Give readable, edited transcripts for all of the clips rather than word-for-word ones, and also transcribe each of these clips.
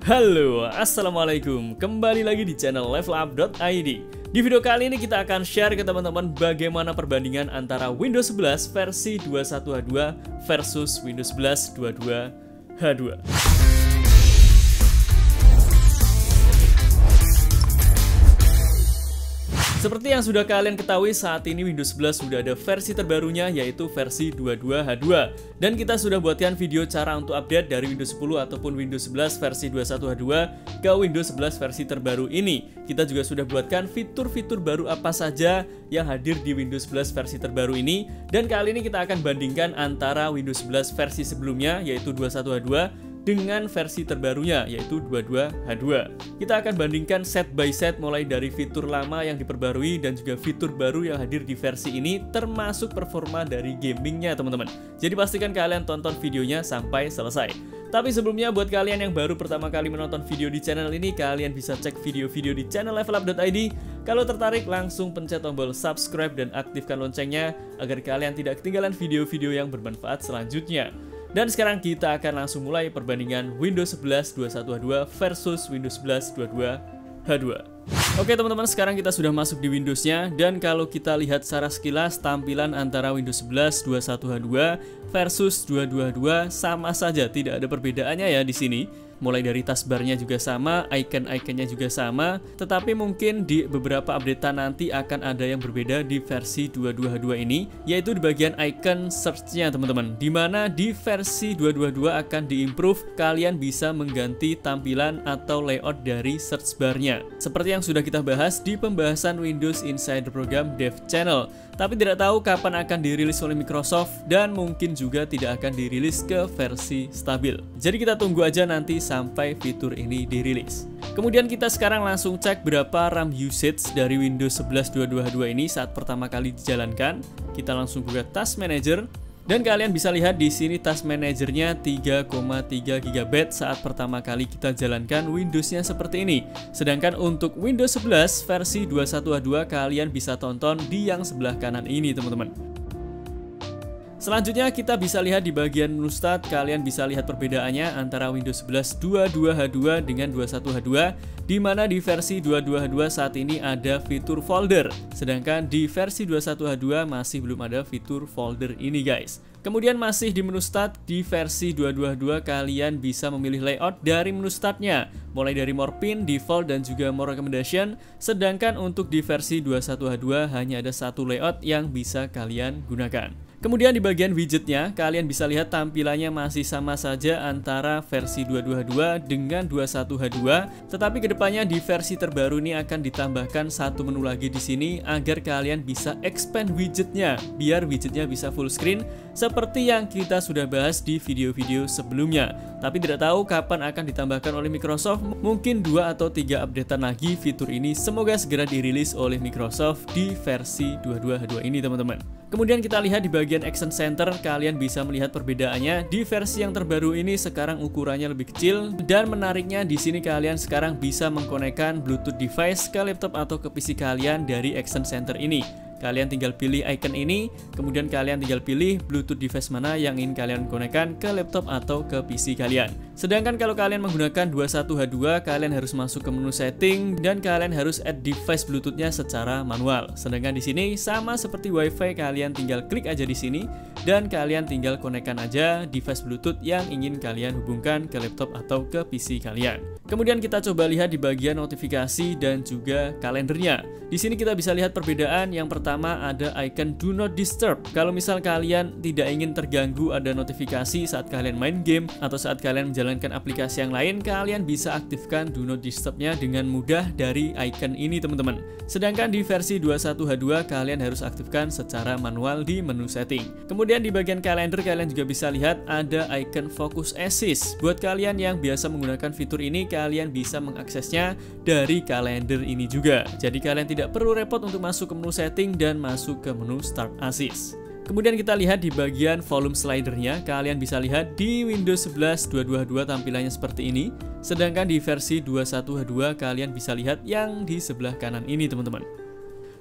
Halo, assalamualaikum. Kembali lagi di channel levelup.id. Di video kali ini kita akan share ke teman-teman bagaimana perbandingan antara Windows 11 versi 21H2 versus Windows 11 22H2. Seperti yang sudah kalian ketahui, saat ini Windows 11 sudah ada versi terbarunya, yaitu versi 22H2. Dan kita sudah buatkan video cara untuk update dari Windows 10 ataupun Windows 11 versi 21H2 ke Windows 11 versi terbaru ini. Kita juga sudah buatkan fitur-fitur baru apa saja yang hadir di Windows 11 versi terbaru ini. Dan kali ini kita akan bandingkan antara Windows 11 versi sebelumnya, yaitu 21H2, dengan versi terbarunya, yaitu 22H2. Kita akan bandingkan set by set, mulai dari fitur lama yang diperbarui dan juga fitur baru yang hadir di versi ini, termasuk performa dari gamingnya teman-teman. Jadi pastikan kalian tonton videonya sampai selesai. Tapi sebelumnya, buat kalian yang baru pertama kali menonton video di channel ini, kalian bisa cek video-video di channel levelup.id. Kalau tertarik, langsung pencet tombol subscribe dan aktifkan loncengnya agar kalian tidak ketinggalan video-video yang bermanfaat selanjutnya. Dan sekarang kita akan langsung mulai perbandingan Windows 11 21H2 versus Windows 11 22H2. Oke teman-teman, sekarang kita sudah masuk di Windowsnya. Dan kalau kita lihat secara sekilas, tampilan antara Windows 11 21H2 versus 22H2 sama saja, tidak ada perbedaannya ya di sini. Mulai dari taskbarnya juga sama, icon-iconnya juga sama, tetapi mungkin di beberapa updatean nanti akan ada yang berbeda di versi 22H2 ini, yaitu di bagian icon search-nya teman-teman. Dimana di versi 22H2 akan diimprove, kalian bisa mengganti tampilan atau layout dari search bar-nya. Seperti yang sudah kita bahas di pembahasan Windows Insider Program Dev Channel. Tapi tidak tahu kapan akan dirilis oleh Microsoft, dan mungkin juga tidak akan dirilis ke versi stabil. Jadi kita tunggu aja nanti sampai fitur ini dirilis. Kemudian kita sekarang langsung cek berapa RAM usage dari Windows 11 22H2 ini saat pertama kali dijalankan. Kita langsung buka Task Manager. Dan kalian bisa lihat di sini Task Manager-nya 3,3 GB saat pertama kali kita jalankan Windows-nya seperti ini. Sedangkan untuk Windows 11 versi 21H2 kalian bisa tonton di yang sebelah kanan ini teman-teman. Selanjutnya kita bisa lihat di bagian menu start, kalian bisa lihat perbedaannya antara Windows 11 22H2 dengan 21H2, di mana di versi 22H2 saat ini ada fitur folder, sedangkan di versi 21H2 masih belum ada fitur folder ini guys. Kemudian masih di menu start, di versi 22H2 kalian bisa memilih layout dari menu startnya, mulai dari more pin, default, dan juga more recommendation. Sedangkan untuk di versi 21H2 hanya ada satu layout yang bisa kalian gunakan. Kemudian di bagian widgetnya, kalian bisa lihat tampilannya masih sama saja antara versi 22H2 dengan 21H2. Tetapi kedepannya di versi terbaru ini akan ditambahkan satu menu lagi di sini agar kalian bisa expand widgetnya, biar widgetnya bisa full screen seperti yang kita sudah bahas di video-video sebelumnya. Tapi tidak tahu kapan akan ditambahkan oleh Microsoft, mungkin 2 atau 3 updatean lagi fitur ini. Semoga segera dirilis oleh Microsoft di versi 22H2 ini teman-teman. Kemudian kita lihat di bagian Action Center, kalian bisa melihat perbedaannya. Di versi yang terbaru ini sekarang ukurannya lebih kecil, dan menariknya di sini kalian sekarang bisa mengkonekkan Bluetooth device ke laptop atau ke PC kalian dari Action Center ini. Kalian tinggal pilih icon ini, kemudian kalian tinggal pilih Bluetooth device mana yang ingin kalian konekkan ke laptop atau ke PC kalian. Sedangkan kalau kalian menggunakan 21H2, kalian harus masuk ke menu setting dan kalian harus add device Bluetooth-nya secara manual. Sedangkan di sini sama seperti WiFi, kalian tinggal klik aja di sini dan kalian tinggal konekkan aja device Bluetooth yang ingin kalian hubungkan ke laptop atau ke PC kalian. Kemudian kita coba lihat di bagian notifikasi dan juga kalendernya. Di sini kita bisa lihat perbedaan. Yang pertama ada icon Do Not Disturb. Kalau misal kalian tidak ingin terganggu ada notifikasi saat kalian main game atau saat kalian menjalankan aplikasi yang lain, kalian bisa aktifkan Do Not Disturb-nya dengan mudah dari icon ini teman-teman. Sedangkan di versi 21H2 kalian harus aktifkan secara manual di menu setting. Kemudian di bagian kalender kalian juga bisa lihat ada icon Focus Assist. Buat kalian yang biasa menggunakan fitur ini, kalian bisa mengaksesnya dari kalender ini juga. Jadi kalian tidak perlu repot untuk masuk ke menu setting dan masuk ke menu Start Assist. Kemudian kita lihat di bagian volume slidernya, kalian bisa lihat di Windows 11 22H2 tampilannya seperti ini. Sedangkan di versi 21H2 kalian bisa lihat yang di sebelah kanan ini teman-teman.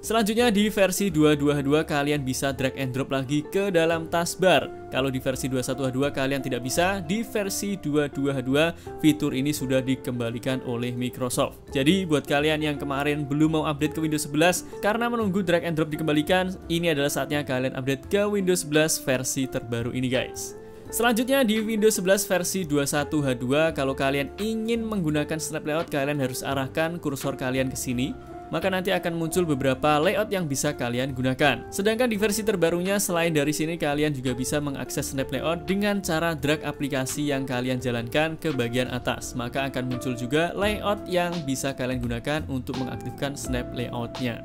Selanjutnya di versi 22H2 kalian bisa drag and drop lagi ke dalam taskbar. Kalau di versi 21H2 kalian tidak bisa, di versi 22H2 fitur ini sudah dikembalikan oleh Microsoft. Jadi buat kalian yang kemarin belum mau update ke Windows 11 karena menunggu drag and drop dikembalikan, ini adalah saatnya kalian update ke Windows 11 versi terbaru ini guys. Selanjutnya di Windows 11 versi 21H2, kalau kalian ingin menggunakan snap layout, kalian harus arahkan kursor kalian ke sini. Maka nanti akan muncul beberapa layout yang bisa kalian gunakan. Sedangkan di versi terbarunya, selain dari sini kalian juga bisa mengakses snap layout dengan cara drag aplikasi yang kalian jalankan ke bagian atas. Maka akan muncul juga layout yang bisa kalian gunakan untuk mengaktifkan snap layoutnya.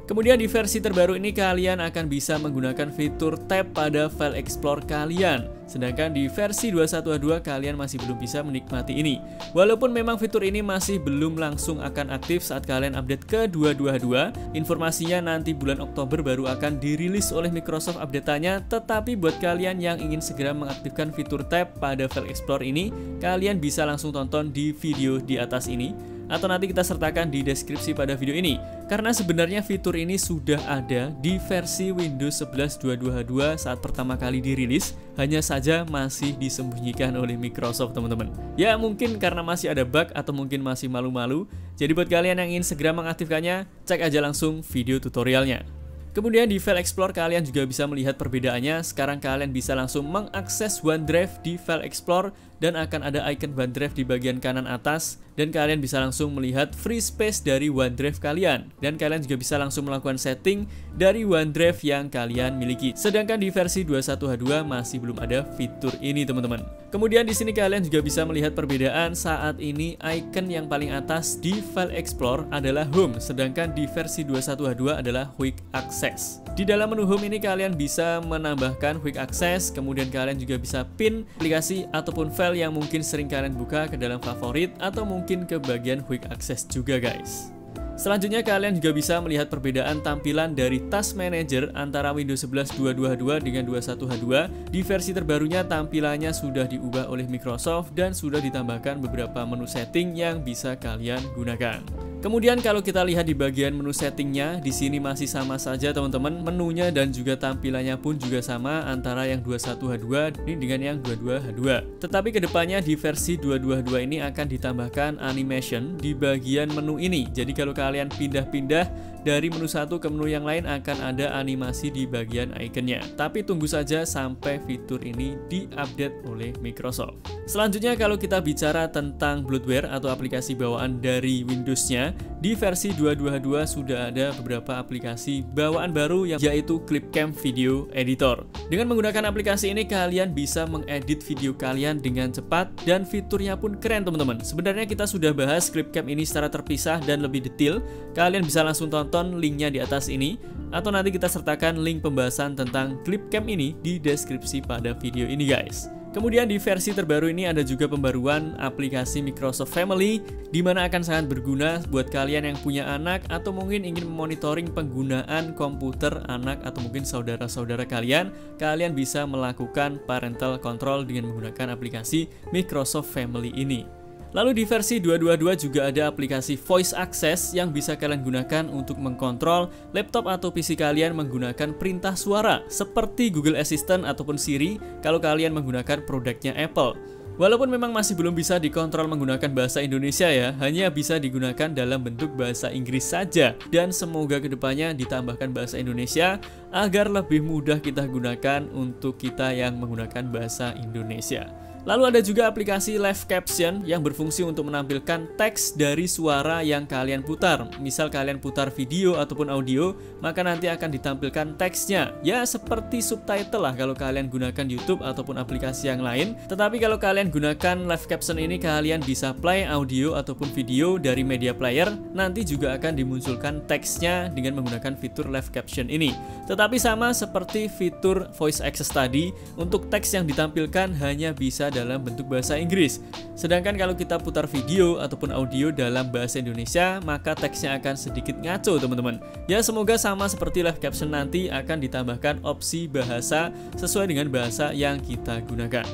Kemudian di versi terbaru ini kalian akan bisa menggunakan fitur tab pada file explorer kalian. Sedangkan di versi 21H2 kalian masih belum bisa menikmati ini. Walaupun memang fitur ini masih belum langsung akan aktif saat kalian update ke 22H2, informasinya nanti bulan Oktober baru akan dirilis oleh Microsoft update-nya. Tetapi buat kalian yang ingin segera mengaktifkan fitur tab pada file explorer ini, kalian bisa langsung tonton di video di atas ini, atau nanti kita sertakan di deskripsi pada video ini. Karena sebenarnya fitur ini sudah ada di versi Windows 11 22H2 saat pertama kali dirilis, hanya saja masih disembunyikan oleh Microsoft teman-teman. Ya mungkin karena masih ada bug atau mungkin masih malu-malu. Jadi buat kalian yang ingin segera mengaktifkannya, cek aja langsung video tutorialnya. Kemudian di file explorer kalian juga bisa melihat perbedaannya. Sekarang kalian bisa langsung mengakses OneDrive di file explorer dan akan ada icon OneDrive di bagian kanan atas, dan kalian bisa langsung melihat free space dari OneDrive kalian, dan kalian juga bisa langsung melakukan setting dari OneDrive yang kalian miliki. Sedangkan di versi 21H2 masih belum ada fitur ini teman-teman. Kemudian di sini kalian juga bisa melihat perbedaan. Saat ini icon yang paling atas di file explorer adalah home, sedangkan di versi 21H2 adalah quick access. Di dalam menu home ini kalian bisa menambahkan quick access, kemudian kalian juga bisa pin aplikasi ataupun file yang mungkin sering kalian buka ke dalam favorit atau mungkin ke bagian quick access juga guys. Selanjutnya kalian juga bisa melihat perbedaan tampilan dari Task Manager antara Windows 11 22H2 dengan 21H2. Di versi terbarunya tampilannya sudah diubah oleh Microsoft dan sudah ditambahkan beberapa menu setting yang bisa kalian gunakan. Kemudian kalau kita lihat di bagian menu settingnya, di sini masih sama saja teman-teman, menunya dan juga tampilannya pun juga sama antara yang 21H2 ini dengan yang 22H2. Tetapi kedepannya di versi 22H2 ini akan ditambahkan animation di bagian menu ini. Jadi kalau kalian pindah-pindah dari menu satu ke menu yang lain akan ada animasi di bagian ikonnya. Tapi tunggu saja sampai fitur ini diupdate oleh Microsoft. Selanjutnya kalau kita bicara tentang bloatware atau aplikasi bawaan dari Windows-nya, di versi 22H2 sudah ada beberapa aplikasi bawaan baru yaitu Clipcam Video Editor. Dengan menggunakan aplikasi ini kalian bisa mengedit video kalian dengan cepat dan fiturnya pun keren teman-teman. Sebenarnya kita sudah bahas Clipcam ini secara terpisah dan lebih detail. Kalian bisa langsung tonton linknya di atas ini, atau nanti kita sertakan link pembahasan tentang Clipcam ini di deskripsi pada video ini guys. Kemudian di versi terbaru ini ada juga pembaruan aplikasi Microsoft Family, di mana akan sangat berguna buat kalian yang punya anak atau mungkin ingin memonitoring penggunaan komputer anak atau mungkin saudara-saudara kalian. Kalian bisa melakukan parental control dengan menggunakan aplikasi Microsoft Family ini. Lalu di versi 22H2 juga ada aplikasi Voice Access yang bisa kalian gunakan untuk mengkontrol laptop atau PC kalian menggunakan perintah suara seperti Google Assistant ataupun Siri kalau kalian menggunakan produknya Apple. Walaupun memang masih belum bisa dikontrol menggunakan bahasa Indonesia ya, hanya bisa digunakan dalam bentuk bahasa Inggris saja, dan semoga kedepannya ditambahkan bahasa Indonesia agar lebih mudah kita gunakan untuk kita yang menggunakan bahasa Indonesia. Lalu ada juga aplikasi Live Caption yang berfungsi untuk menampilkan teks dari suara yang kalian putar. Misal kalian putar video ataupun audio, maka nanti akan ditampilkan teksnya. Ya seperti subtitle lah kalau kalian gunakan YouTube ataupun aplikasi yang lain. Tetapi kalau kalian gunakan Live Caption ini, kalian bisa play audio ataupun video dari media player. Nanti juga akan dimunculkan teksnya dengan menggunakan fitur Live Caption ini. Tetapi sama seperti fitur Voice Access tadi, untuk teks yang ditampilkan hanya bisa dalam bentuk bahasa Inggris. Sedangkan kalau kita putar video ataupun audio dalam bahasa Indonesia, maka teksnya akan sedikit ngaco teman-teman. Ya semoga sama seperti Live Caption nanti akan ditambahkan opsi bahasa sesuai dengan bahasa yang kita gunakan.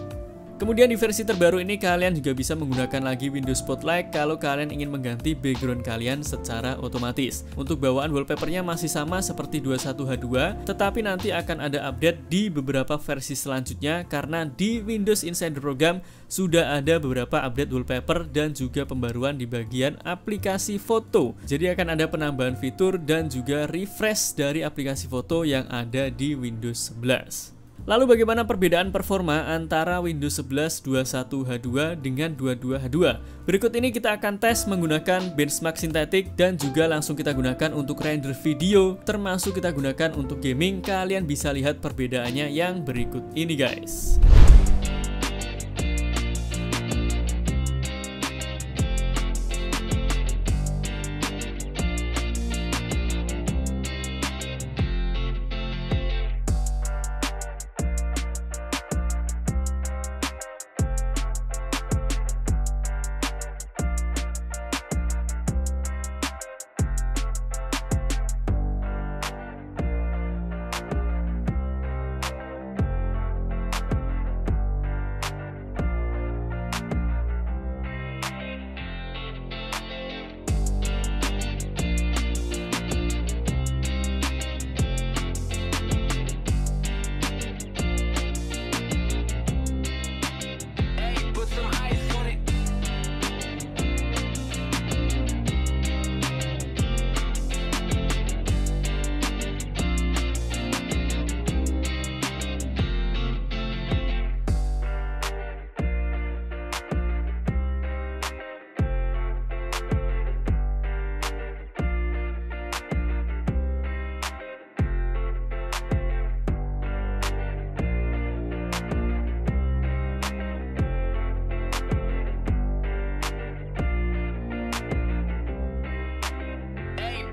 Kemudian di versi terbaru ini kalian juga bisa menggunakan lagi Windows Spotlight kalau kalian ingin mengganti background kalian secara otomatis. Untuk bawaan wallpapernya masih sama seperti 21H2, tetapi nanti akan ada update di beberapa versi selanjutnya karena di Windows Insider Program sudah ada beberapa update wallpaper dan juga pembaruan di bagian aplikasi foto. Jadi akan ada penambahan fitur dan juga refresh dari aplikasi foto yang ada di Windows 11. Lalu bagaimana perbedaan performa antara Windows 11 21H2 dengan 22H2? Berikut ini kita akan tes menggunakan benchmark sintetik dan juga langsung kita gunakan untuk render video, termasuk kita gunakan untuk gaming. Kalian bisa lihat perbedaannya yang berikut ini guys.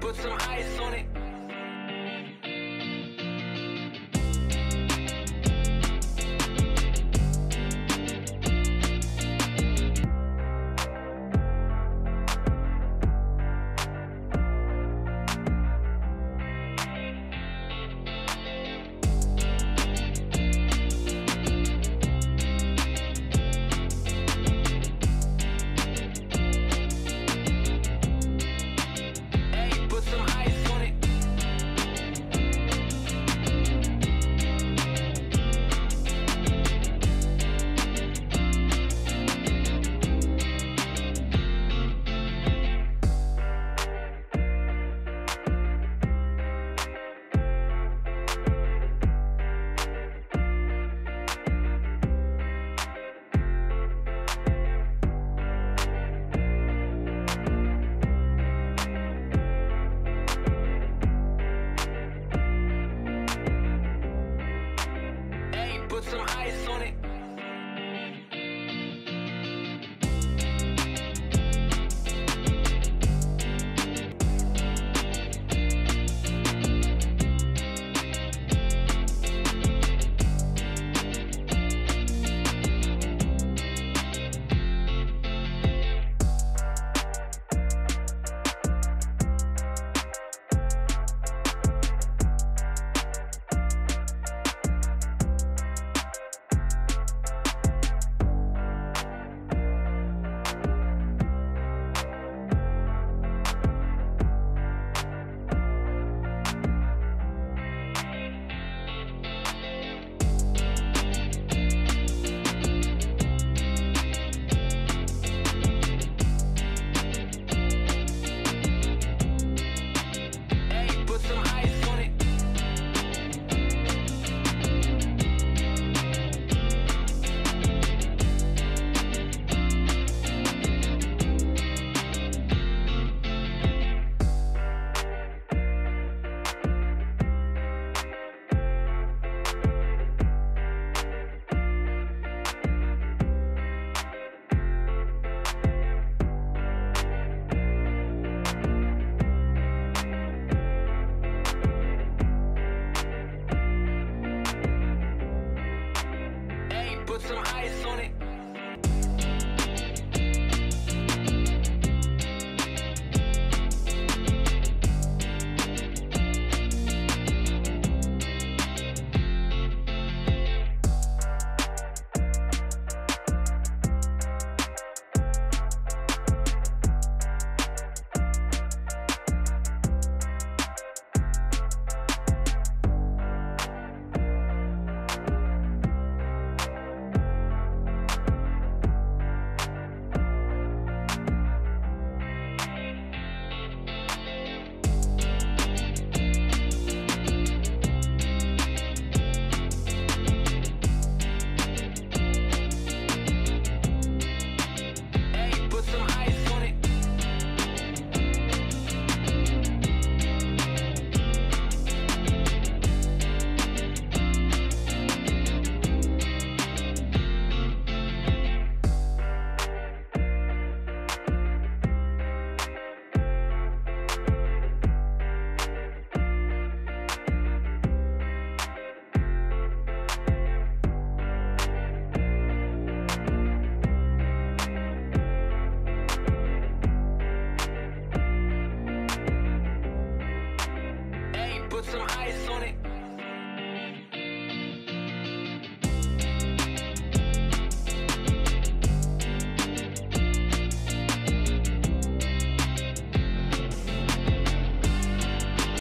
Put some ice on it.